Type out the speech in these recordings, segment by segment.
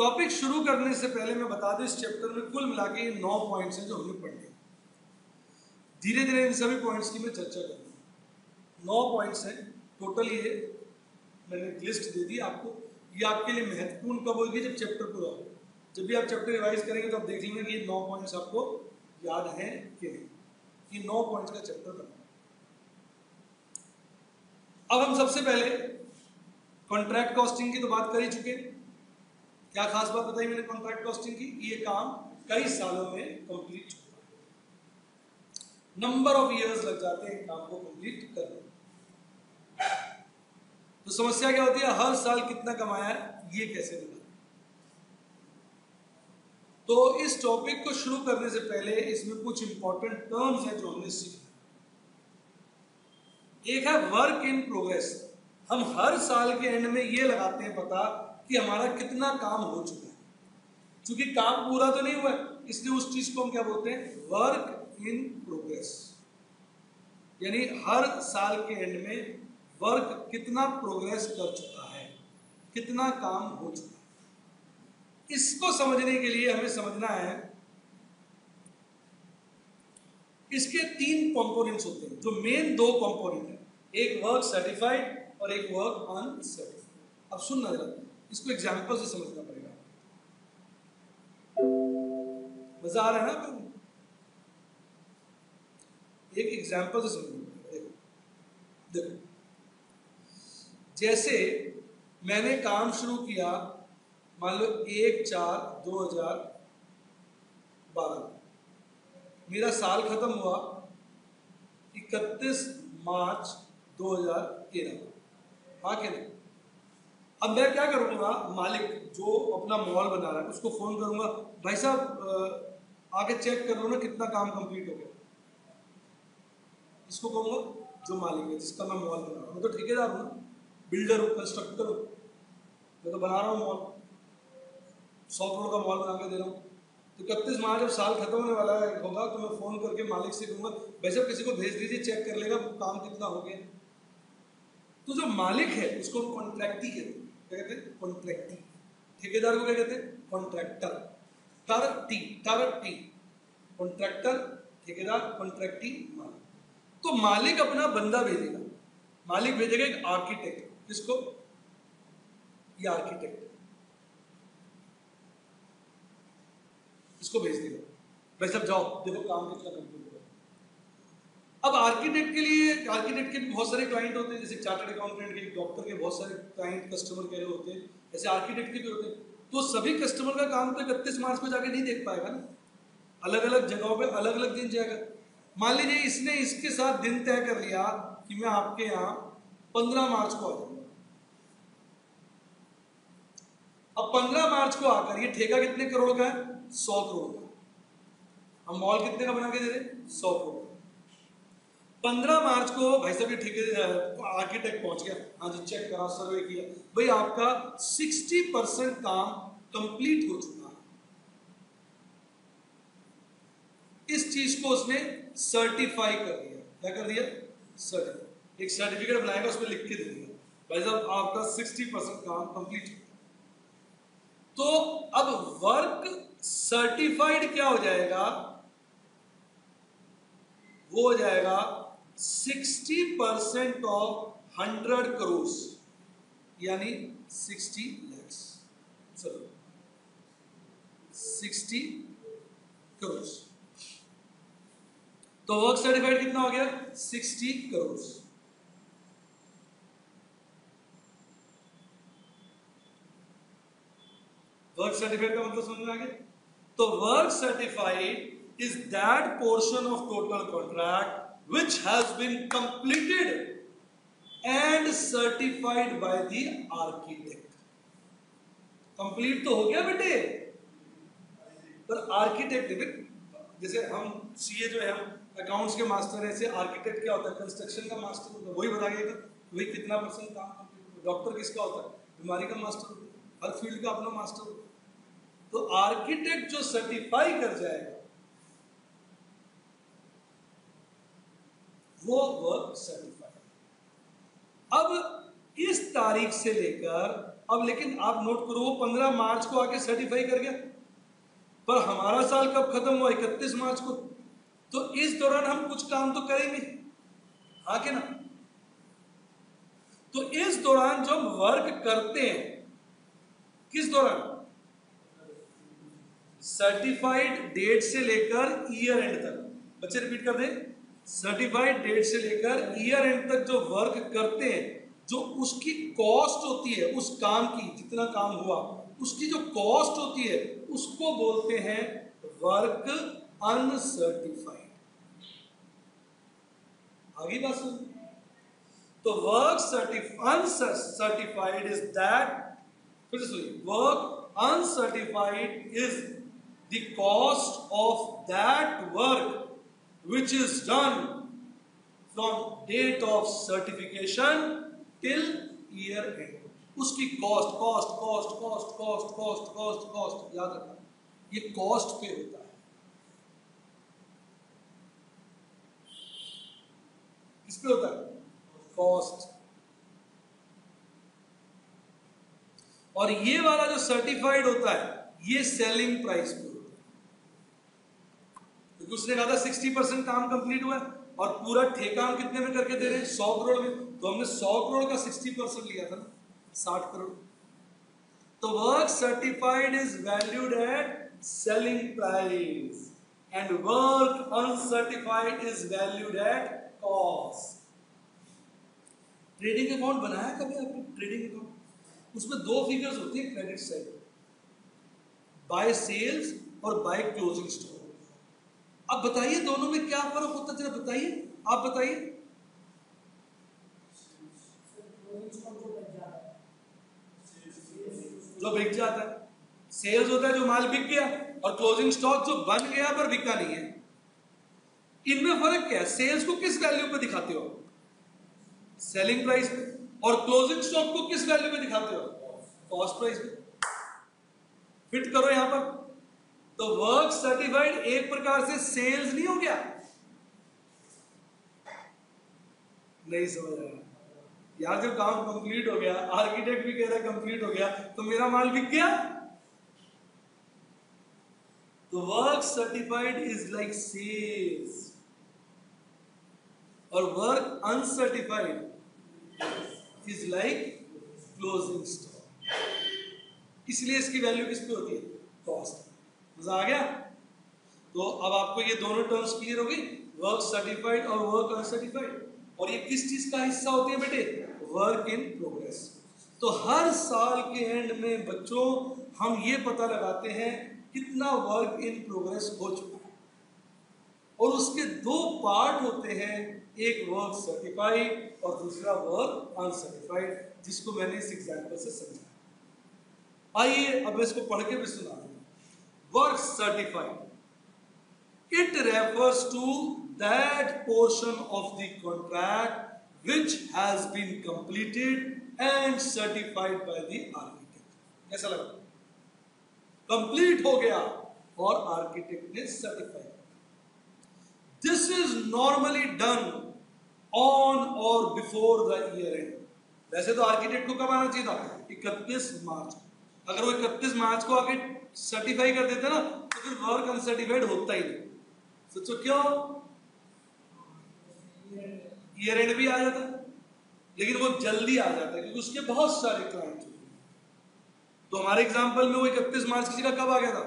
Topic शुरू करने से पहले मैं बता दूं, इस चैप्टर में कुल मिला के 9 पॉइंट्स हैं जो हमने पढ़े। धीरे धीरे इन सभी पॉइंट्स की मैं चर्चा करूंगा। 9 पॉइंट्स हैं टोटल। ये मैंने लिस्ट दे दी आपको। ये आपके लिए महत्वपूर्ण कब होगी? जब चैप्टर पूरा हो। जब भी आप चैप्टर रिवाइज करेंगे तो आप देख लेंगे कि ये 9 पॉइंट्स आपको याद हैं कि नहीं। ये 9 पॉइंट्स का चैप्टर बना। अब हम सबसे पहले कॉन्ट्रैक्ट कॉस्टिंग की तो बात कर ही चुके। क्या खास बात बताई मैंने कॉन्ट्रैक्ट कॉस्टिंग की? ये काम कई सालों में कंप्लीट होता है। नंबर ऑफ इयर्स लग जाते हैं काम को कंप्लीट करने। तो समस्या क्या होती है? हर साल कितना कमाया है ये कैसे निकालें? तो इस टॉपिक को शुरू करने से पहले इसमें कुछ इंपॉर्टेंट टर्म्स हैं जो हमने सीखे। एक है वर्क इन प्रोग्रेस। हम हर साल के एंड में ये लगाते हैं पता कि हमारा कितना काम हो चुका है। क्योंकि काम पूरा तो नहीं हुआ है, इसलिए उस चीज को हम क्या बोलते हैं? Work in progress. यानी हर साल के एंड में वर्क कितना प्रोग्रेस कर चुका है, कितना काम हो चुका है। इसको समझने के लिए हमें समझना है इसके 3 कंपोनेंट्स होते हैं, जो मेन 2 कंपोनेंट है। एक वर्क सर्टिफाइड और एक वर्क अनसर्टिफाइड। अब सुनना जरा, इसको एग्जांपल से समझना पड़ेगा। मजा आ रहा है ना आपको? एक एग्जांपल से समझना पड़ेगा। देखो, जैसे मैंने काम शुरू किया मान लो 1/4/2012, मेरा साल खत्म हुआ 31 मार्च 2013। हाँ कि नहीं? अब मैं क्या करूंगा, मालिक जो अपना मॉल बना रहा है उसको फोन करूंगा, भाई साहब आके चेक कर लो ना कितना काम कंप्लीट हो गया। इसको कहूंगा जो मालिक है, जिसका मैं मॉल बना रहा हूँ। मैं तो ठेकेदार हूँ ना, बिल्डर हूँ, कंस्ट्रक्टर हूँ। मैं तो बना रहा हूँ मॉल, 100 करोड़ का मॉल बना के दे रहा हूँ। तो 31 मार्च जब साल खत्म होने वाला होगा तो मैं फोन करके मालिक से कहूंगा, भाई साहब किसी को भेज दीजिए, चेक कर लेगा काम कितना हो गया। तो जो मालिक है उसको हम कॉन्ट्रैक्टी कहते हैं। क्या कहते हैं? कॉन्ट्रैक्टी। ठेकेदार को क्या कहते हैं? कॉन्ट्रैक्टर। टी कॉन्ट्रैक्टर, ठेकेदार, कॉन्ट्रैक्टी, मालिक। तो मालिक अपना बंदा भेजेगा। मालिक भेजेगा एक आर्किटेक्ट। किसको? ये आर्किटेक्ट, इसको भेज देगा, भाई साहब जाओ देखो काम कितना कंप्लीट हुआ। अब आर्किटेक्ट के लिए, आर्किटेक्ट के बहुत सारे क्लाइंट होते हैं, जैसे चार्टर्ड अकाउंटेंट के, डॉक्टर के बहुत सारे क्लाइंट कस्टमर कह रहे होते हैं, ऐसे आर्किटेक्ट के भी होते हैं। तो सभी कस्टमर का काम तो 31 मार्च को जाके नहीं देख पाएगा ना, अलग अलग जगहों पे अलग अलग दिन जाएगा। मान लीजिए इसने इसके साथ दिन तय कर लिया कि मैं आपके यहाँ 15 मार्च को आ जाऊंगा। अब 15 मार्च को आकर ये ठेका कितने करोड़ का है? 100 करोड़ का। हम मॉल कितने का बना के दे रहे? 100 करोड़। 15 मार्च को भाई साहब ये ठेके आर्किटेक्ट पहुंच गया, हाँ जी चेक करा, सर्वे किया, भाई आपका 60% काम कंप्लीट हो चुका है। इस चीज को उसने सर्टिफाई कर दिया। क्या कर दिया? सर्टिफाई। एक सर्टिफिकेट बनाएगा, उसमें लिख के दे दिया, भाई साहब आपका 60% काम कंप्लीट हो गया। तो अब वर्क सर्टिफाइड क्या हो जाएगा? वो हो जाएगा 60% ऑफ 100 करोड़, यानी 60 lakhs। चलो 60 करोड़। तो वर्क सर्टिफाइड कितना हो गया? 60 करोड़। वर्क सर्टिफाइड का मतलब समझ में आ गया? तो work certified is that portion of total contract which has been completed and certified by the architect. Complete तो हो गया बेटे, पर आर्किटेक्ट, जैसे हम सीए जो है, हम अकाउंट्स के मास्टर हैं, ऐसे आर्किटेक्ट क्या होता है? कंस्ट्रक्शन का मास्टर होता है, वही बताइएगा वही कितना % काम कंप्लीट। डॉक्टर किसका होता है? बीमारी का मास्टर होता है। हर फील्ड का अपना मास्टर होता है। तो आर्किटेक्ट जो सर्टिफाई कर जाएगा वो वर्क सर्टिफाइड। अब इस तारीख से लेकर अब लेकिन आप नोट करो वो 15 मार्च को आके सर्टिफाई कर गया, पर हमारा साल कब खत्म हुआ? 31 मार्च को। तो इस दौरान हम कुछ काम तो करेंगे, हाँ कि ना? तो इस दौरान जो हम वर्क करते हैं, किस दौरान? सर्टिफाइड डेट से लेकर ईयर एंड तक। बच्चे रिपीट कर दें, सर्टिफाइड डेट से लेकर ईयर एंड तक जो वर्क करते हैं, जो उसकी कॉस्ट होती है उस काम की, जितना काम हुआ उसकी जो कॉस्ट होती है उसको बोलते हैं वर्क अनसर्टिफाइड। आगे बात सुन। तो वर्क अनसर्टिफाइड इज दैट, फिर से सुनिए, work uncertified is the cost of that work which is done from date of certification till year end. उसकी cost cost cost cost cost cost cost cost याद रखना, ये कॉस्ट पे होता है। किस पे होता है? कॉस्ट। और ये वाला जो सर्टिफाइड होता है ये सेलिंग प्राइस पे, उसने कहा था 60% काम कंप्लीट हुआ है और पूरा ठेका हम कितने में करके दे रहे हैं? 100 करोड़ में। तो हमने 100 करोड़ का 60% लिया था ना, 60 करोड़। तो work certified is valued at selling price and work uncertified is valued at cost. Trading account बनाया कभी आपने? ट्रेडिंग अकाउंट, उसमें दो फिगर्स होती है क्रेडिट साइड, बाय सेल्स और बाय क्लोजिंग स्टॉक। अब बताइए दोनों में क्या फर्क होता है, जरा बताइए, आप बताइए। जो बिक जाता है, सेल्स होता है जो माल बिक गया, और क्लोजिंग स्टॉक जो बन गया पर बिका नहीं है। इनमें फर्क क्या है? सेल्स को किस वैल्यू पे दिखाते हो? सेलिंग प्राइस पे। और क्लोजिंग स्टॉक को किस वैल्यू पे दिखाते हो? कॉस्ट प्राइस पे। फिट करो यहां पर। तो वर्क सर्टिफाइड एक प्रकार से सेल्स नहीं हो गया? नहीं समझ रहा यार, जब काम कंप्लीट हो गया, आर्किटेक्ट भी कह रहा है कंप्लीट हो गया, तो मेरा माल बिक गया। तो work certified is like sales और work uncertified is like closing stock. इसलिए इसकी वैल्यू किस पे होती है? कॉस्ट। मजा आ गया? तो अब आपको ये दोनों टर्म्स क्लियर हो गई, वर्क सर्टिफाइड और वर्क अनसर्टिफाइड। और ये किस चीज का हिस्सा होती है बेटे? Work in progress. तो हर साल के एंड में बच्चों हम ये पता लगाते हैं कितना वर्क इन प्रोग्रेस हो चुका है, और उसके दो पार्ट होते हैं, एक वर्क सर्टिफाइड और दूसरा वर्क अनसर्टिफाइड, जिसको मैंने इस एग्जांपल से समझाया। आइए अब इसको पढ़ के भी सुना दूं। Work certified, it refers to that portion of the contract which has been completed and certified by the architect. कैसा लगा? कंप्लीट हो गया और आर्किटेक्ट ने certify. This is normally done on और बिफोर द ईयर एंड। वैसे तो architect को कब आना चाहिए था? 31 मार्च। अगर वो 31 मार्च को आके सर्टिफाई कर देते ना, तो फिर वर्क अनसर्टिफाइड होता ही नहीं। सोचो क्यों? ईयर एंड भी आ जाता, लेकिन वो जल्दी आ जाता है क्योंकि उसके बहुत सारे क्लाइंट। तो हमारे एग्जांपल में वो 31 मार्च की जगह कब आ गया था?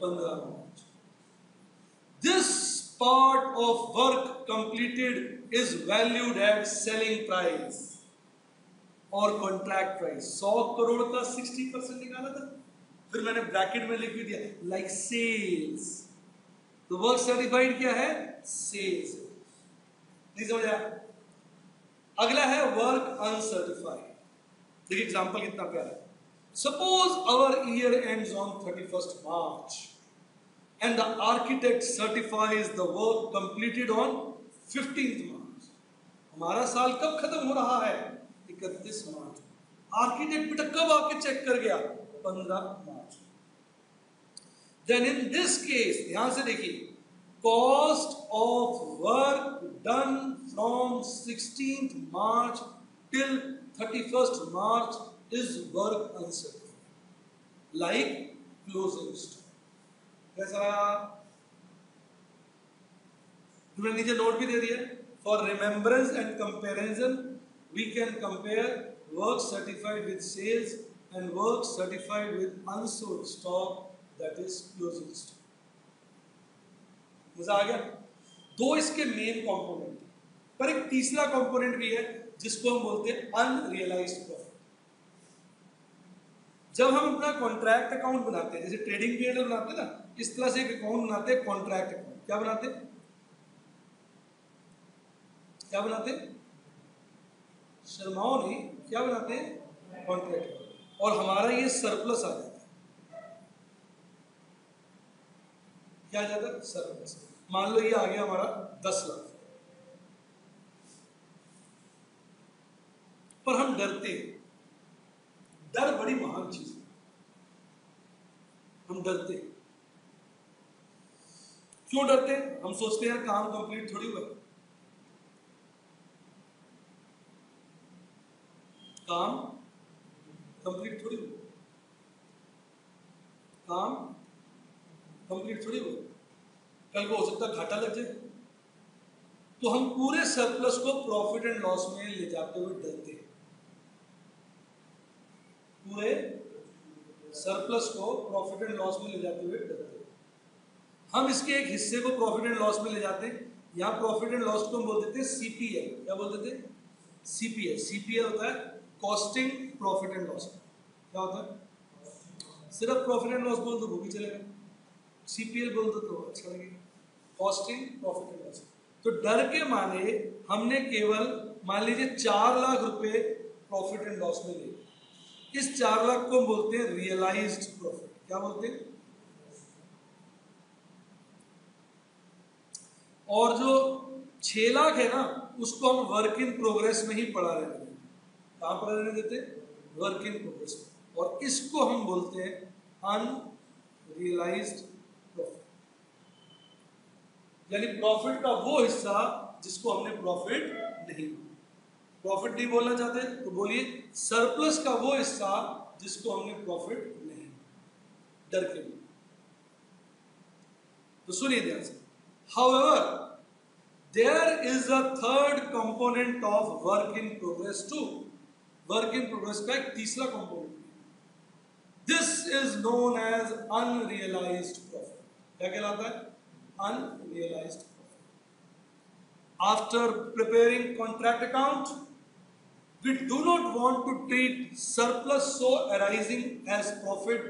15 मार्च। This part of work completed is valued at selling price और कॉन्ट्रैक्ट प्राइस। 100 करोड़ का 60% निकाला था, फिर मैंने ब्रैकेट में लिख भी दिया लाइक सेल्स। तो वर्क सर्टिफाइड क्या है? सेल्स। नहीं समझ आया? अगला है वर्क अनसर्टिफाइड। देखिए एग्जांपल कितना प्यारा है। Suppose our year ends on 31st March and the architect certifies the work completed on 15th March. हमारा साल कब खत्म हो रहा है? 31 मार्च। आर्किटेक्ट बेटा कब आके चेक कर गया? 15 मार्च। Then in this case, ध्यान से देखिए, cost of work done from 16th March till 31st March is work uncertified, like closing stock. कैसा तुमने नीचे नोट भी दे दिया. For remembrance and comparison we can compare work certified with sales and work certified with unsold stock, that is closing stock. मजा आ गया. दो इसके मेन कंपोनेंट, पर एक तीसरा कंपोनेंट भी है जिसको हम बोलते हैं अनरियलाइज्ड प्रॉफिट. जब हम अपना कॉन्ट्रैक्ट अकाउंट बनाते हैं, जैसे ट्रेडिंग पीरियड बनाते हैं ना, इस तरह से एक अकाउंट बनाते हैं, कॉन्ट्रैक्ट अकाउंट. क्या बनाते हैं? क्या बनाते हैं? शर्माओ नहीं, क्या बनाते हैं? कॉन्ट्रैक्ट. और हमारा ये सरप्लस आ जाता है. क्या आ जाता है? सरप्लस. मान लो ये आ गया हमारा 10 लाख, पर हम डरते हैं. डर बड़ी महान चीज है. हम डरते हैं. क्यों डरते हैं? हम सोचते हैं यार काम कंप्लीट थोड़ी हुआ, काम कंप्लीट थोड़ी हुआ, काम कंप्लीट थोड़ी हुआ, कल को हो सकता है घाटा लग जाए. तो हम पूरे सरप्लस को प्रॉफिट एंड लॉस में ले जाते हुए डरते हैं. पूरे सरप्लस को प्रॉफिट एंड लॉस में ले जाते हुए डरते हैं. हम इसके एक हिस्से को प्रॉफिट एंड लॉस में ले जाते हैं. यहाँ प्रॉफिट एंड लॉस को हम बोल देते हैं सीपीएल. क्या बोल देते हैं? सीपीएल. सीपीएल होता है कॉस्टिंग प्रॉफिट एंड लॉस. क्या होता है? सिर्फ प्रॉफिट एंड लॉस बोल दो वो भी चलेगा, सीपीएल बोल दो तो अच्छा लगेगा. Costing profit and loss. तो डर के माने हमने केवल मान लीजिए 4 लाख रुपए प्रॉफिट एंड लॉस में लिए. इस 4 लाख को हम बोलते हैं रियलाइज्ड प्रॉफिट. क्या बोलते हैं? और जो 6 लाख है ना, उसको हम वर्क इन प्रोग्रेस में ही पड़ा रहने देते. कहां पड़ा रहने देते? वर्क इन प्रोग्रेस में. और इसको हम बोलते हैं अनरियलाइज्ड प्रॉफिट. यानी प्रॉफिट का वो हिस्सा जिसको हमने प्रॉफिट नहीं बोलना चाहते तो बोलिए सरप्लस का वो हिस्सा जिसको हमने प्रॉफिट नहीं, डर के लिए. तो सुनिए ध्यान से. However there is a third component of work in progress too. Work in progress का एक तीसरा component, this is known as unrealised profit. क्या कहलाता है? Unrealised profit. After preparing contract account, we do not want to treat surplus so arising as profit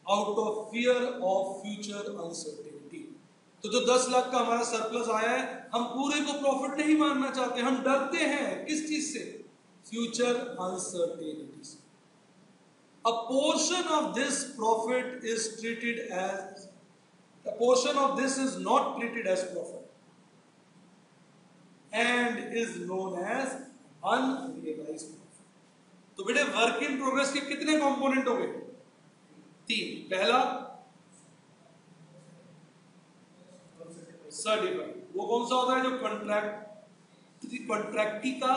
out of fear of future uncertainty. तो जो 10 लाख का हमारा सरप्लस आया है, हम पूरे को प्रॉफिट नहीं मानना चाहते. हम डरते हैं किस चीज से? फ्यूचर अनसर्टेनिटी से. A portion of this profit is treated as, a portion of this is not treated as profit and is known as unrealised profit. तो बेटे वर्क इन प्रोग्रेस के कितने कंपोनेंट हो गए? 3. पहला सर्टिफाइड. वो कौन सा होता है? जो कॉन्ट्रैक्टी का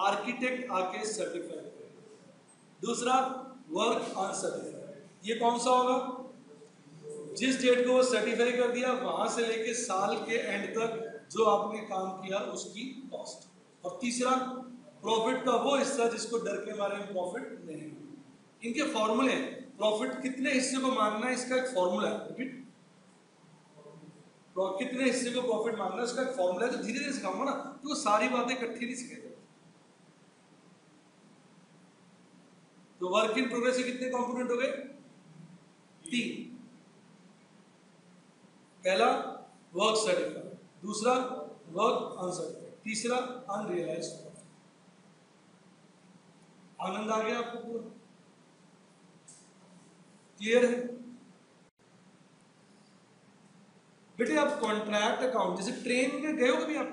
आर्किटेक्ट आके सर्टिफाई करे. दूसरा वर्क अनसर्टिफाइड. ये कौन सा होगा? जिस डेट को वो सर्टिफाई कर दिया वहां से लेके साल के एंड तक जो आपने काम किया उसकी कॉस्ट. और तीसरा प्रॉफिट का वो हिस्सा जिसको डर के बारे में प्रॉफिट नहीं. इनके फॉर्मूले हैं. प्रॉफिट कितने हिस्से को मानना है इसका एक फॉर्मूला है. रिपीट, कितने हिस्से को प्रॉफिट मानना है इसका एक फॉर्मूला है. तो धीरे धीरे सिखाऊंगा ना, तो वो सारी बातें इकट्ठी नहीं सिखाई. तो वर्क इन प्रोग्रेस के कितने कंपोनेंट हो गए? 3. पहला वर्क सर्टिफाइड, दूसरा वर्क अनसर्टिफाइड, तीसरा अनरियलाइज्ड. आनंद आ गया आपको? पूरा क्लियर है? बेटे आप कॉन्ट्रैक्ट अकाउंट, जैसे ट्रेन में गए हो कभी आप?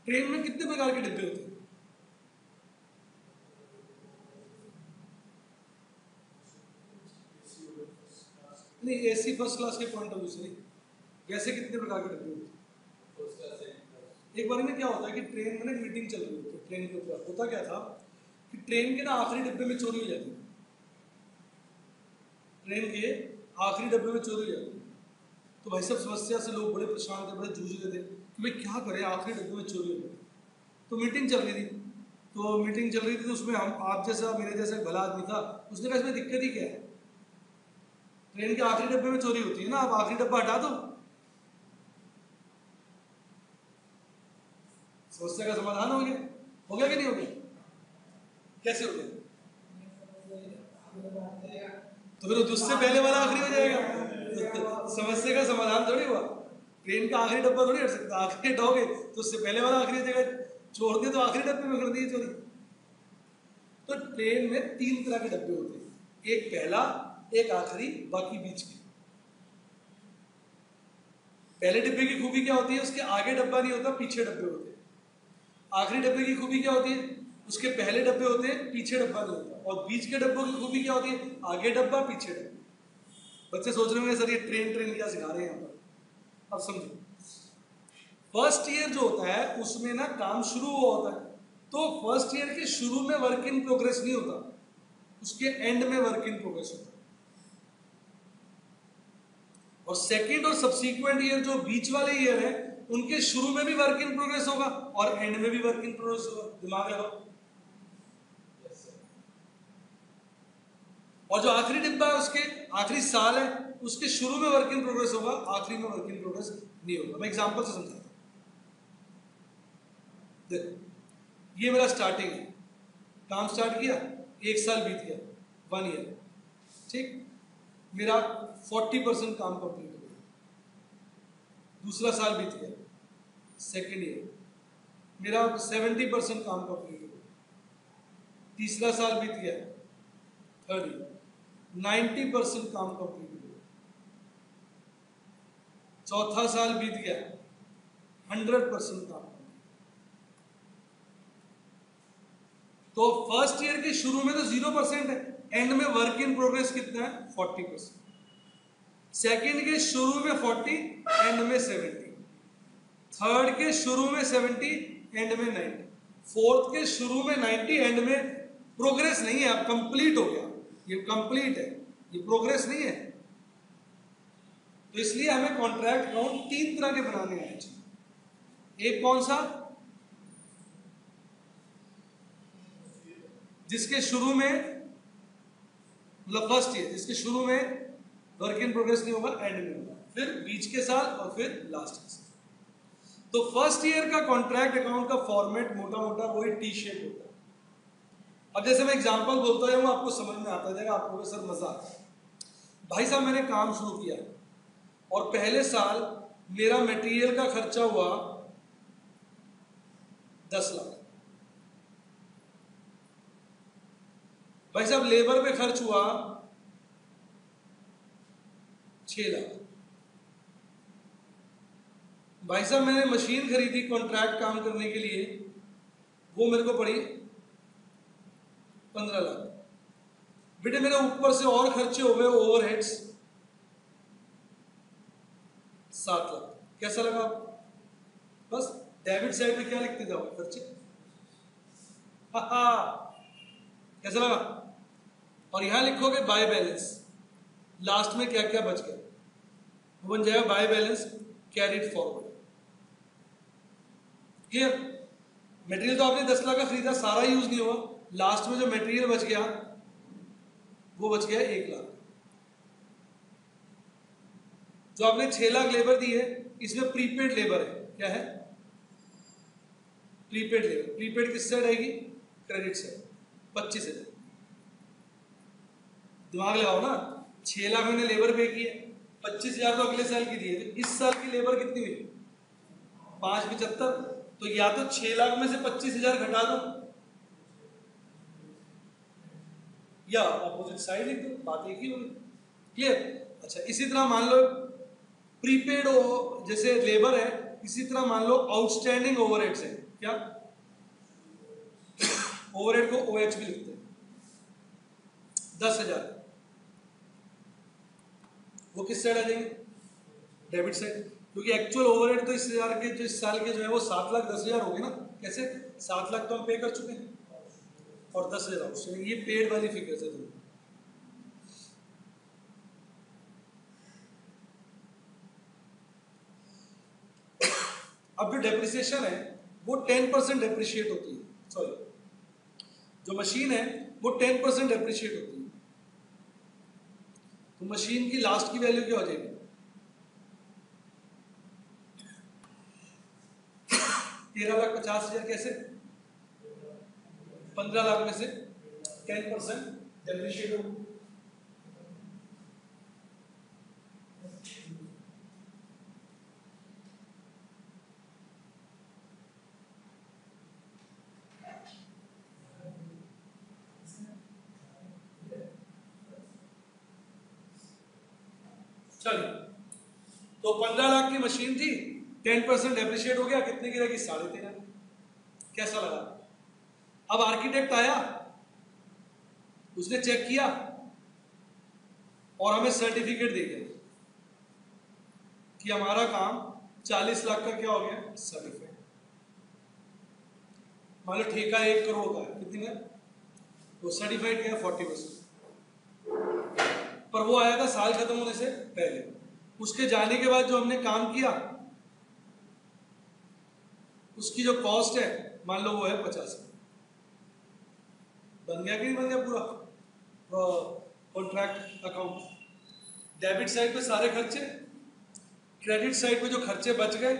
ट्रेन में कितने प्रकार के डिब्बे होते हैं? नहीं, एसी फर्स्ट क्लास के पॉइंट ऑफ व्यू से नहीं. वैसे कितने प्रकार के डिब्बे होते हैं? एक बार में क्या होता है कि ट्रेन में ना मीटिंग चल रही होती है. ट्रेन के ऊपर होता क्या था कि ट्रेन के ना आखिरी डब्बे में चोरी हो जाती है, ट्रेन के आखिरी डब्बे में चोरी हो जाती है। तो भाई सब समस्या से लोग बड़े परेशान थे, बड़े जूझ रहे थे कि भाई क्या करें, आखिरी डब्बे में चोरी हो गई। तो मीटिंग चल रही थी, तो उसमें हम आप जैसा मेरे जैसा भला आदमी था, उसने कहा इसमें दिक्कत ही क्या है, ट्रेन के आखिरी डब्बे में चोरी होती है ना, आप आखिरी डब्बा हटा दो, समस्या का समाधान हो गया कि नहीं हो गया? कैसे हो गया? तो फिर उससे पहले वाला आखिरी हो जाएगा। समस्या का समाधान थोड़ी हुआ, ट्रेन का आखिरी डब्बा थोड़ी हट सकता, आखिरी हटाओगे तो उससे पहले वाला आखिरी हो जाएगा, छोड़ दिया तो आखिरी डब्बे में कर दिए चोरी। तो ट्रेन में 3 तरह के डब्बे होते हैं, एक पहला, एक आखिरी, बाकी बीच के। पहले डब्बे की खूबी क्या होती है, उसके आगे डब्बा नहीं होता, पीछे डब्बे होते हैं। आखिरी डब्बे की खूबी क्या होती है, उसके पहले डब्बे होते हैं, पीछे डब्बा नहीं होता। और बीच के डब्बों की खूबी क्या होती है, आगे डब्बा, पीछे डब्बा। बच्चे सोच रहे होंगे सर ये ट्रेन क्या सिखा रहे हैं यहाँ पर। अब समझो, फर्स्ट ईयर जो होता है उसमें ना काम शुरू हुआ होता है, तो फर्स्ट ईयर के शुरू में वर्क इन प्रोग्रेस नहीं होता, उसके एंड में वर्क इन प्रोग्रेस होता है। और सेकेंड और सब्सीक्वेंट ईयर जो बीच वाले ईयर है, उनके शुरू में भी वर्क इन प्रोग्रेस होगा और एंड में भी वर्क इन प्रोग्रेस होगा। दिमाग लगाओ। और जो आखिरी डिब्बा है, उसके आखिरी साल है, उसके शुरू में वर्क इन प्रोग्रेस होगा, आखिरी में वर्क इन प्रोग्रेस नहीं होगा। मैं एग्जांपल से समझाता हूं। देखो, ये मेरा स्टार्टिंग है, काम स्टार्ट किया, 1 साल बीत गया, 1 ईयर, ठीक, मेरा 40% काम कंप्लीट हो गया। दूसरा साल बीत गया, सेकेंड ईयर, मेरा 70% काम कंप्लीट हो गया। तीसरा साल बीत गया, थर्ड ईयर, 90% काम कंप्लीट हो गया। चौथा साल बीत गया, 100% काम। तो फर्स्ट ईयर के शुरू में तो 0% है, एंड में वर्क इन प्रोग्रेस कितना है, 40%। सेकेंड के शुरू में 40, एंड में 70। थर्ड के शुरू में 70, एंड में 90। फोर्थ के शुरू में 90, एंड में प्रोग्रेस नहीं है, अब कंप्लीट हो गया, ये कंप्लीट है, ये प्रोग्रेस नहीं है। तो इसलिए हमें कॉन्ट्रैक्ट अकाउंट 3 तरह के बनाने आने चाहिए। एक कौन सा, जिसके शुरू में, मतलब फर्स्ट ईयर जिसके शुरू में वर्क इन प्रोग्रेस नहीं होगा, एंड में होगा, फिर बीच के साल और फिर लास्ट के साल। तो फर्स्ट ईयर का कॉन्ट्रैक्ट अकाउंट का फॉर्मेट मोटा मोटा वही टी शेप होता है। अब जैसे मैं एग्जांपल बोलता जाऊंगा, आपको समझ में आता जाएगा, आपको सर मजा आता है। भाई साहब, मैंने काम शुरू किया और पहले साल मेरा मटेरियल का खर्चा हुआ 10 लाख। भाई साहब, लेबर पे खर्च हुआ 6 लाख। भाई साहब, मैंने मशीन खरीदी कॉन्ट्रैक्ट काम करने के लिए, वो मेरे को पड़ी 15 लाख। बेटे, मेरे ऊपर से और खर्चे हो गए, ओवरहेड्स 7 लाख। कैसा लगा? बस डेबिट साइड पे क्या लिखते जाओ, खर्चे। कैसा लगा? और यहां लिखोगे बाय बैलेंस, लास्ट में क्या क्या बच गया, वो बन जाएगा by balance carried forward. Clear? Material तो आपने 10 लाख का खरीदा, सारा यूज नहीं हुआ, लास्ट में जो मटेरियल बच गया वो बच गया 1 लाख। जो आपने 6 लाख लेबर दी है, इसमें प्रीपेड लेबर है। क्या है? Prepaid labour. प्रीपेड किस साइड आएगी? Credit side, 25,000। दिमाग लगाओ ना, 6 लाख मैंने लेबर पे की है, 25,000 तो अगले साल की दी है, तो इस साल की लेबर कितनी हुई? 575। तो या तो 6 लाख में से 25,000 घटा दो, या अपोजिट साइड लिख दो, बात एक ही होगी। क्लियर? अच्छा, इसी तरह मान लो प्रीपेड जैसे लेबर है, इसी तरह मान लो आउटस्टैंडिंग ओवरहेड्स है। क्या? ओवरहेड को OH भी लिखते हैं, 10,000। वो किस साइड आ जाएंगे? डेबिट साइड, क्योंकि एक्चुअल ओवरहेड तो इस हजार के, जो इस साल के जो है वो 7,10,000 हो गए ना। कैसे? 7 लाख तो हम पे कर चुके हैं, और 10,000 आउटस्टैंडिंग, ये पेड वाली फिगर्स है दोनों। अब जो डेप्रिसिएशन है वो 10% डेप्रिशिएट होती है, सॉरी जो मशीन है वो 10% डेप्रिशिएट होती है, तो मशीन की लास्ट की वैल्यू क्या हो जाएगी? 13,50,000 कैसे? 15 लाख में से 10% डेप्रिशिएट होगा। चलिए, तो 15 लाख की मशीन थी, 10% डेप्रिशिएट हो गया, कितने की रहेगी? 13.5। कैसा लगा? अब आर्किटेक्ट आया, उसने चेक किया और हमें सर्टिफिकेट दे दिया कि हमारा काम 40 लाख का क्या हो गया? सर्टिफाइड। मान लो ठेका 1 करोड़ का है, कितने का? तो सर्टिफाइड क्या है? 40%। पर वो आया था साल खत्म होने से पहले, उसके जाने के बाद जो हमने काम किया उसकी जो कॉस्ट है मान लो वो है 50। बन गया कि नहीं बन गया पूरा कॉन्ट्रैक्ट अकाउंट? डेबिट साइड पे सारे खर्चे, क्रेडिट साइड पे जो खर्चे बच गए,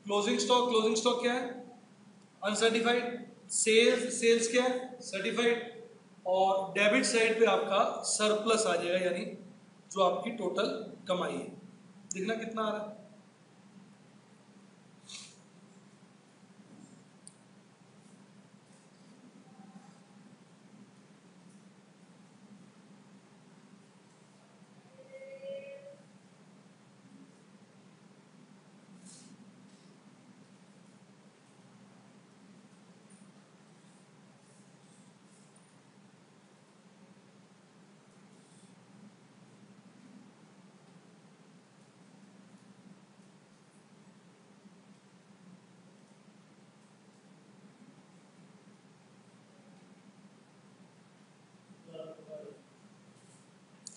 क्लोजिंग स्टॉक क्या है? अनसर्टिफाइड। सेल्स क्या है? सर्टिफाइड। और डेबिट साइड पे आपका सरप्लस आ जाएगा, यानी जो आपकी टोटल कमाई है। देखना कितना आ रहा है।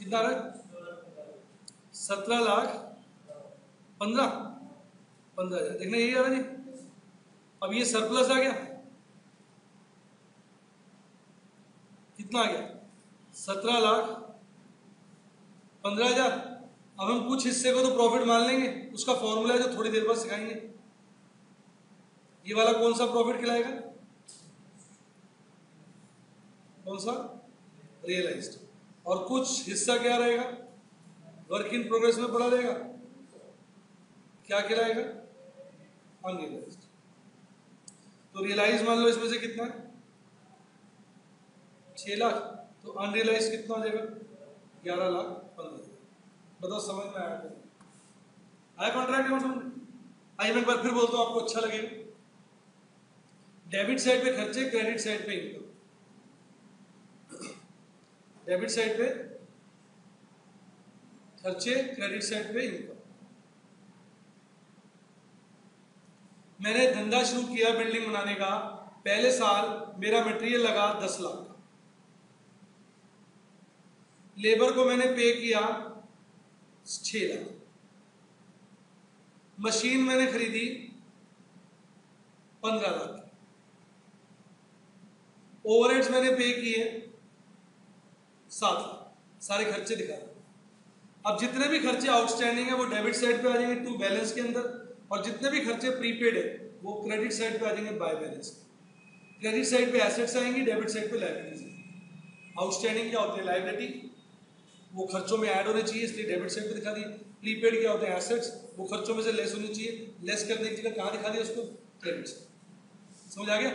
कितना आ रहा है? 17,15,000। देखना यही आ रहा जी। अब ये सरप्लस आ गया, कितना आ गया? 17,15,000। अब हम कुछ हिस्से को तो प्रॉफिट मान लेंगे, उसका फॉर्मूला है जो थोड़ी देर बाद सिखाएंगे। ये वाला कौन सा प्रॉफिट खिलाएगा? कौन सा? रियलाइज्ड। और कुछ हिस्सा क्या रहेगा? वर्क इन प्रोग्रेस में पड़ा रहेगा। क्या खिलाएगा? अनरियलाइज्ड। तो रियलाइज मान लो इसमें से कितना है? 6 लाख। तो अनरियलाइज कितना हो जाएगा? 11,15,000। बताओ समझ में आया? आया कॉन्ट्रैक्ट में समझ? आइए मैं एक बार फिर बोलता हूं, आपको अच्छा लगेगा। डेबिट साइड पे खर्चे, क्रेडिट साइड पे इनकम। डेबिट साइड पे खर्चे, क्रेडिट साइड पे इनकम। मैंने धंधा शुरू किया बिल्डिंग बनाने का, पहले साल मेरा मटेरियल लगा 10 लाख, लेबर को मैंने पे किया 6 लाख, मशीन मैंने खरीदी 15 लाख, ओवरहेड्स मैंने पे किए 7 लाख। सारे खर्चे दिखा रहे। अब जितने भी खर्चे आउटस्टैंडिंग है वो डेबिट साइड पे आ जाएंगे टू बैलेंस के अंदर, और जितने भी खर्चे प्रीपेड है वो क्रेडिट साइड पे आ जाएंगे बाय बैलेंस। क्रेडिट साइड पे एसेट्स आएंगी, डेबिट साइड पे लायबिलिटीज। आउटस्टैंडिंग क्या होते हैं? लायबिलिटी, वो खर्चों में ऐड होने चाहिए इसलिए डेबिट साइड पे दिखा दी। प्रीपेड क्या होते हैं? एसेट्स, वो खर्चों में से लेस होनी चाहिए, लेस करने की जगह कहाँ दिखा दिया उसको? Credit side. समझ आ गया?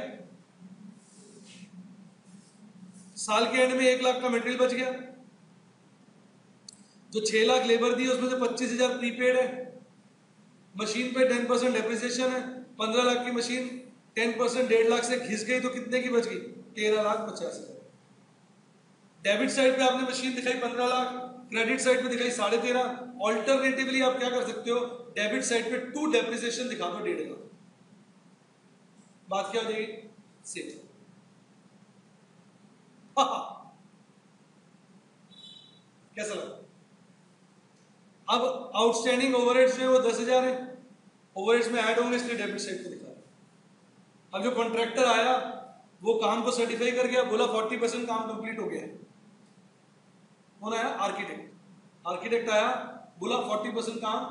साल के एंड में 1 लाख का मटेरियल बच गया, जो 6 लाख लेबर दी उसमें से 25,000 प्रीपेड है, मशीन पे 10% डेप्रिसिएशन है, 15 लाख की मशीन 10% 1.5 लाख से घिस गई तो कितने की बच गई? 13,50,000। डेबिट साइड पे आपने मशीन दिखाई 15 लाख, क्रेडिट साइड पे दिखाई 13.5। ऑल्टरनेटिवली आप क्या कर सकते हो? डेबिट साइड पे टू डेप्रिसिएशन दिखा दो 1.5 लाख। बात क्या हो जाएगी? सेम। कैसा लगा? अब आउटस्टैंडिंग ओवरहेड्स में वो 10,000 है, ओवरहेड्स में ऐड होंगे इसलिए डेबिट साइड पे दिखा रहा है। अब जो कॉन्ट्रैक्टर आया वो काम को सर्टिफाई कर गया, बोला 40% काम कंप्लीट हो गया है। कौन आया? आर्किटेक्ट। आर्किटेक्ट आया, बोला 40% काम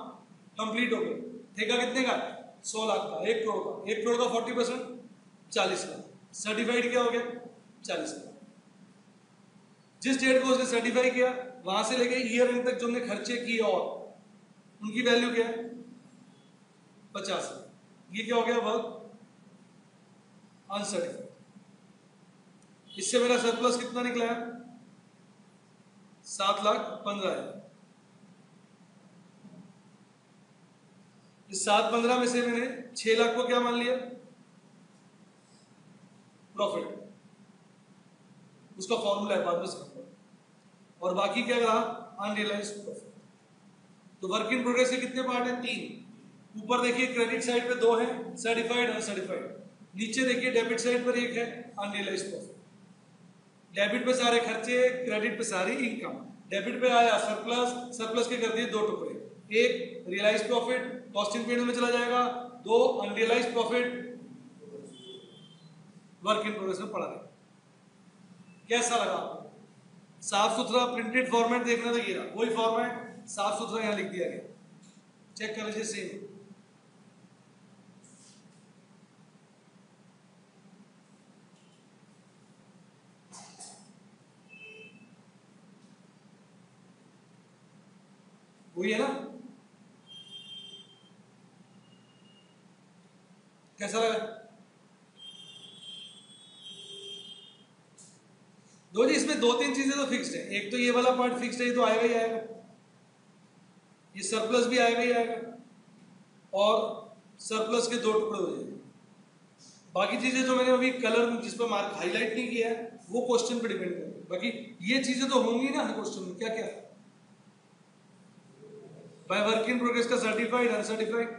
कंप्लीट हो गया। ठेका कितने का? 100 लाख का, 1 करोड़ का। 1 करोड़ का 40% 40 लाख। सर्टिफाइड क्या हो गया? 40 लाख। जिस डेट को उसने सर्टिफाई किया वहां से लेके ईयर एंड तक जो हमने खर्चे किए और उनकी वैल्यू क्या है? 50 लाख। ये क्या हो गया? Work uncertified. इससे मेरा सरप्लस कितना निकला है? 7,15,000। इस 7,15 में से मैंने 6 लाख को क्या मान लिया? प्रॉफिट। उसका फॉर्मूला है, बाद में समझ। और बाकी क्या रहा? Unrealised profit. तो वर्क इन प्रोग्रेस के कितने पार्ट हैं? 3। ऊपर देखिए क्रेडिट साइड पे 2 है, सर्टिफाइड अनसर्टिफाइड। नीचे देखिए डेबिट साइड पर 1 है, अनरियलाइज्ड प्रॉफिट। डेबिट पे सारे खर्चे, क्रेडिट पे सारी इनकम। डेबिट पे आया सरप्लस, सरप्लस के कर दिए 2 टुकड़े, 1 रियलाइज्ड प्रॉफिट कॉस्टिंग पीरियड में चला जाएगा, 2 unrealised profit work in progress में पड़ा रहेगा। कैसा लगा आपको? साफ सुथरा प्रिंटेड फॉर्मेट देखना था, गिरा वही फॉर्मेट साफ सुथरा यहां लिख दिया गया। चेक कर लीजिए, सेम। वही है ना? कैसा लगा? दो जी, इसमें 2-3 चीजें तो फिक्स्ड है। एक तो ये वाला पार्ट फिक्स्ड है, ये तो आएगा ही आएगा, ये सरप्लस भी आएगा ही आएगा, और सरप्लस के 2 टुकड़े हो जाएंगे। बाकी चीजें जो मैंने अभी कलर जिस पर मार्क हाईलाइट नहीं किया है वो क्वेश्चन पे डिपेंड करेगी। बाकी ये चीजें तो होंगी ना क्वेश्चन में। क्या क्या? बाय वर्क इन प्रोग्रेस का सर्टिफाइड अनसर्टिफाइड,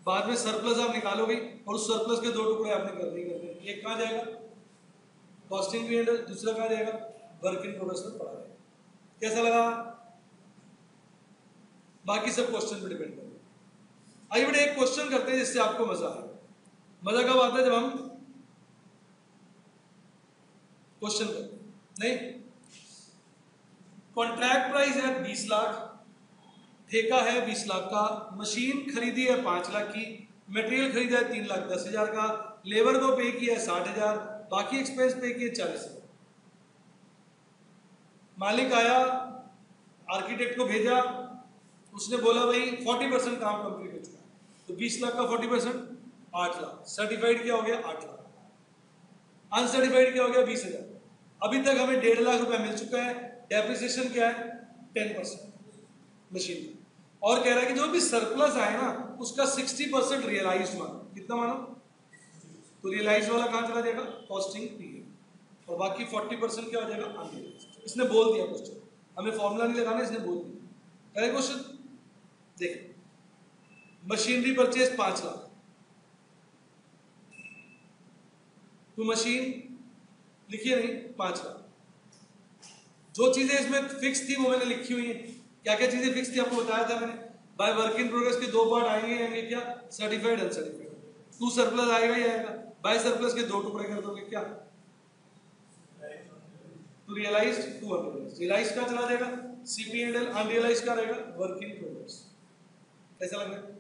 बाद में सरप्लस आप निकालोगे और उस सरप्लस के 2 टुकड़े आपने कर दिए। एक कहाँ जाएगा? Costing period. दूसरा कहाँ जाएगा? वर्क इन प्रोग्रेस में पड़ा जाएगा। कैसा लगा? बाकी सब क्वेश्चन पे डिपेंड करेगा। आइए बेटे एक क्वेश्चन करते हैं जिससे आपको मजा आए। मजा कब आता है? जब हम क्वेश्चन करते हैं। नहीं, कॉन्ट्रैक्ट प्राइस है 20 लाख, ठेका है 20 लाख का, मशीन खरीदी है 5 लाख की, मटेरियल खरीदा है 3,10,000 का, लेबर को पे किया है 60,000, बाकी एक्सपेंस पे किए 40,000। मालिक आया, आर्किटेक्ट को भेजा, उसने बोला भाई 40% काम कंप्लीट हो चुका है। तो 20 लाख का 40% 8 लाख। सर्टिफाइड क्या हो गया? 8 लाख। अनसर्टिफाइड क्या हो गया? 20,000। अभी तक हमें 1.5 लाख रुपया मिल चुका है। डेप्रिसिएशन क्या है? 10% मशीन का। और कह रहा है कि जो भी सरप्लस आए ना उसका 60% रियलाइज्ड मानो। कितना मानो? तो रियलाइज वाला कहां चला जाएगा? Costing period. और बाकी 40% क्या हो जाएगा? अनरियलाइज्ड। इसने बोल दिया क्वेश्चन, हमें फॉर्मूला नहीं लगाना, इसने बोल दिया। करें क्वेश्चन? देखिए, मशीनरी परचेज 5 लाख, तो मशीन लिखिए नहीं 5 लाख। जो चीजें इसमें फिक्स थी वो मैंने लिखी हुई है। क्या क्या चीजें फिक्स थी आपको बताया था मैंने। बाय वर्क इन प्रोग्रेस के 2 पार्ट आएंगे क्या? Certified uncertified. 2 सरप्लस आएगा ही आएगा। बाय सरप्लस के 2 टुकड़े कर दोगे क्या? तो रियलाइज्ड, 2 अनरियलाइज्ड। रियलाइज्ड का चला जाएगा सीपीएनएल, अनरियलाइज्ड का रहेगा वर्क इन प्रोग्रेस। कैसा लग रहा है?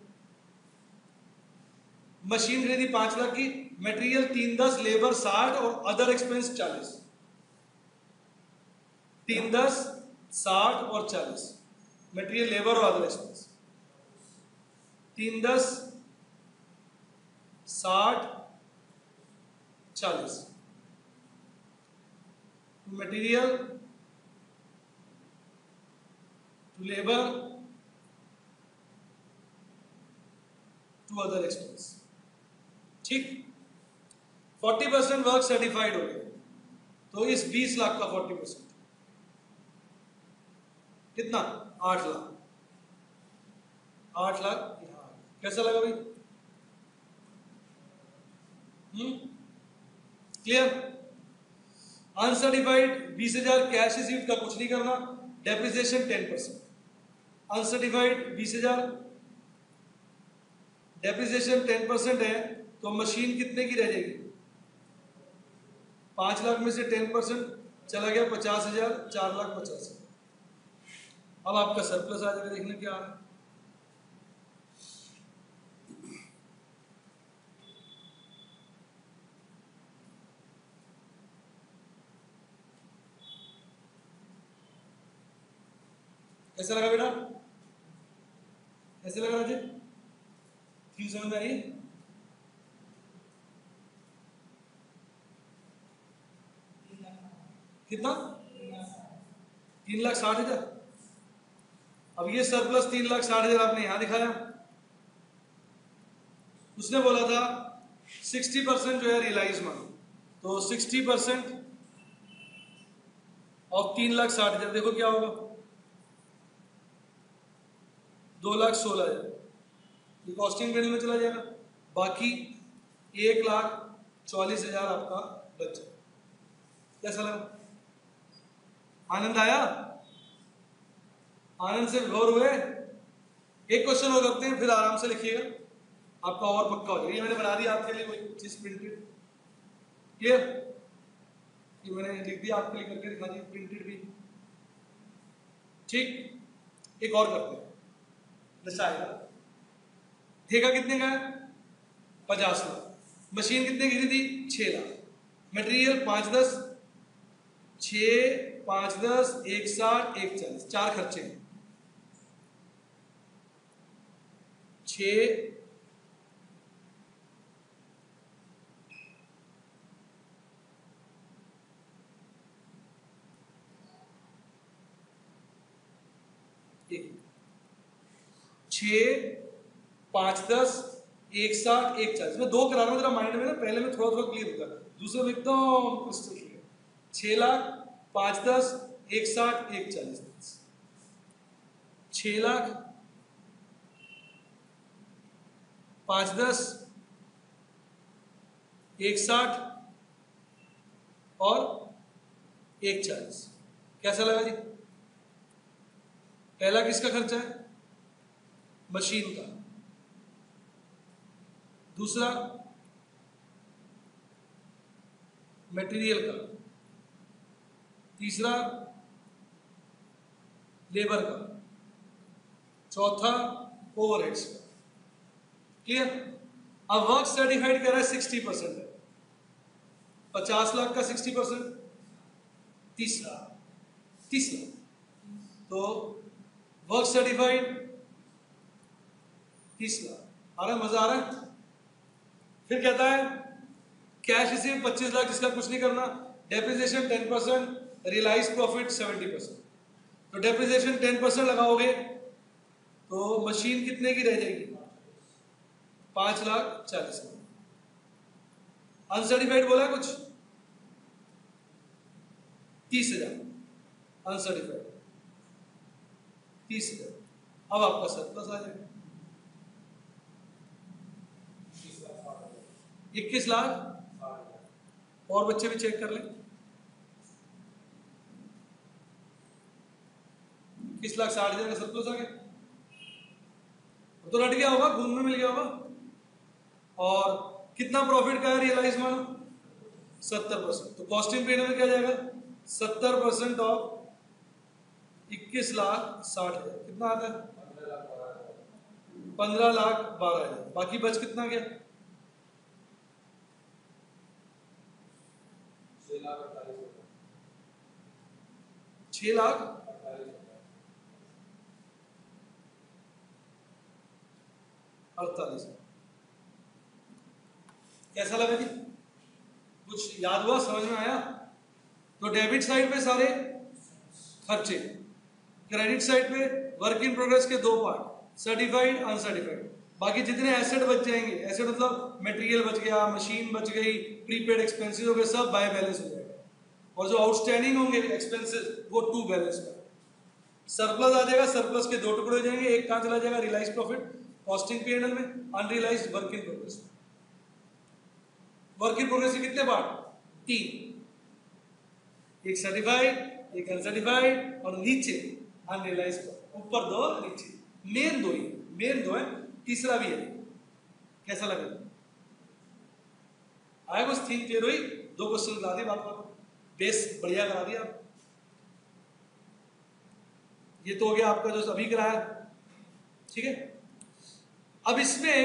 मशीन खरीदी 5 लाख की, मटेरियल 310, लेबर 60 और अदर एक्सपेंस 40। 310, 60 और 40 मटेरियल, लेबर और other expense. 310, 60, 40 material to labour to other expense. ठीक, 40% वर्क सर्टिफाइड हो गया, तो इस 20 लाख का 40% कितना? 8 लाख। 8 लाख। कैसा लगा भाई? क्लियर? अनसर्टिफाइड 20,000 कैश रिसीव्ड का कुछ नहीं करना, डेप्रिसिएशन 10%। अनसर्टिफाइड 20,000, डेप्रिसिएशन 10% है, तो मशीन कितने की रह जाएगी? 5 लाख में से 10% चला गया 50,000, 4,50,000। अब आपका सरप्लस आ जाएगा, देखने क्या आ रहा है। कैसा लगा बेटा? कैसे लगा राजे? थीम समझ में आई? कितना? 3,60,000। अब ये सरप्लस 3,60,000 आपने यहां दिखाया। उसने बोला था 60% जो है रियलाइज मानो, तो 60% ऑफ 3,60,000 देखो क्या होगा? 2,16,000। ये कॉस्टिंग पीरियड में चला जाएगा। बाकी 1,44,000 आपका बच जाएगा। कैसा लगा? आनंद आया? आनंद से विभोर हुए? एक क्वेश्चन और करते हैं, फिर आराम से लिखिएगा, आपका और पक्का हो जाएगा। ये मैंने बना दिया आपके लिए कोई चीज प्रिंटेड, क्लियर? ये मैंने लिख दिया आपके लिए, करके दिखा दिया प्रिंटेड भी। ठीक, एक और करते हैं, दर्शाएगा। ठेका कितने का है? 50 लाख। मशीन कितने की थी? 6 लाख। मटेरियल 5, 10, 6, 5, 10, 1, 60, 1, 40, 4 खर्चे हैं। 6, एक, 6, 5, 10, 1, 60, 1, 40। मैं 2 करा रहा हूं जरा माइंड में ना, पहले में थोड़ा थोड़ा क्लियर होगा, दूसरे में एकदम क्रिस्टल क्लियर। 6 लाख, 5, 10, 1, 60, 1, 40। 6 लाख, 5, 10, 1, 60 और 1, 40। कैसा लगा जी? पहला किसका खर्चा है? मशीन का। दूसरा मटेरियल का। तीसरा लेबर का। चौथा ओवरहेड्स का। क्लियर? अब वर्क सर्टिफाइड कर रहा है 60% है, 50 लाख का 60%, 30 लाख। तो वर्क सर्टिफाइड 30 लाख। आ रहा है? मजा आ रहा है? फिर कहता है कैश रिसीव 25 लाख जिसका कुछ नहीं करना, डेप्रिसिएशन 10%, रियलाइज प्रॉफिट 70%। तो डेप्रिसिएशन 10% लगाओगे तो मशीन कितने की रह जाएगी? 5,40,000। अनसर्टिफाइड बोला कुछ? 30,000 अनसर्टिफाइड, 30,000। अब आपका सरप्लस आ जाएगा 21 लाख। और बच्चे भी चेक कर लें, 21,60,000 का सरप्लस आ गया। तो रट गया होगा, घूम में मिल गया होगा। और कितना प्रॉफिट का है रियलाइज मानो? 70%। तो कॉस्टिंग पीरियड में क्या जाएगा? 70% ऑफ 21,60,000 कितना आता है? 15,12,000। बाकी बच कितना गया? 6 लाख 48। कैसा लगा जी? कुछ याद हुआ? समझ में आया? तो डेबिट साइड पे सारे खर्चे, क्रेडिट साइड पे वर्क इन प्रोग्रेस के 2 पार्ट, सर्टिफाइड, अनसर्टिफाइड। बाकी जितने एसेट बच जाएंगे, एसेट मतलब मटेरियल बच गया, मशीन बच गई, प्रीपेड एक्सपेंसेस हो गए, सब बाय बैलेंस हो जाएगा। और जो आउटस्टैंडिंग होंगे एक्सपेंसेस वो टू बैलेंस का। सरप्लस आ जाएगा, सरप्लस के 2 टुकड़े हो जाएंगे। एक कहां चला जाएगा? रियलाइज प्रॉफिट कॉस्टिंग पीरियड में, unrealise work in progress. Work in progress के कितने पार्ट? 3। एक सर्टिफाइड एक अनसर्टिफाइड और नीचे अनरियलाइज, ऊपर 2 नीचे, मेन 2 ही, मेन 2 है, तीसरा भी है। कैसा लगा? आया कुछ थीम क्लियर हुई? 2 क्वेश्चन करा दिए, बात करो, बेस बढ़िया करा दिया। ये तो हो गया आपका जो अभी कराया, ठीक है। अब इसमें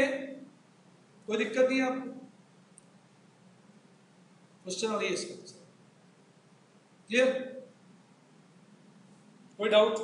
कोई दिक्कत नहीं है आपको? क्वेश्चन और ये इसका क्लियर? कोई डाउट?